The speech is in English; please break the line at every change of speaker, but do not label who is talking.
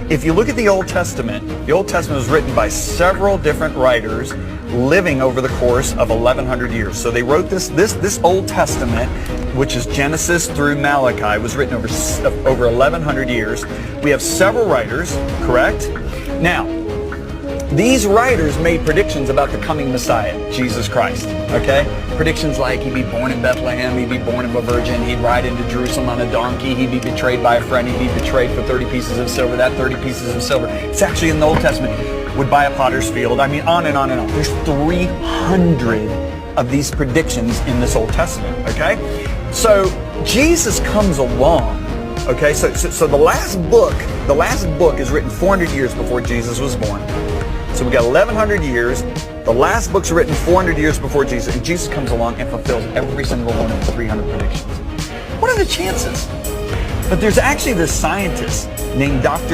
If you look at the Old Testament was written by several different writers living over the course of 1100 years. So they wrote this Old Testament, which is Genesis through Malachi, was written over 1100 years. We have several writers, correct? Now, these writers made predictions about the coming Messiah, Jesus Christ, okay? Predictions like he'd be born in Bethlehem, he'd be born of a virgin, he'd ride into Jerusalem on a donkey, he'd be betrayed by a friend, he'd be betrayed for 30 pieces of silver. That 30 pieces of silver, it's actually in the Old Testament, would buy a potter's field. I mean, on and on and on. There's 300 of these predictions in this Old Testament, okay? So Jesus comes along, okay? So the last book is written 400 years before Jesus was born. So we got 1100 years. The last book's written 400 years before Jesus, and Jesus comes along and fulfills every single one of the 300 predictions. What are the chances? But there's actually this scientist named Dr.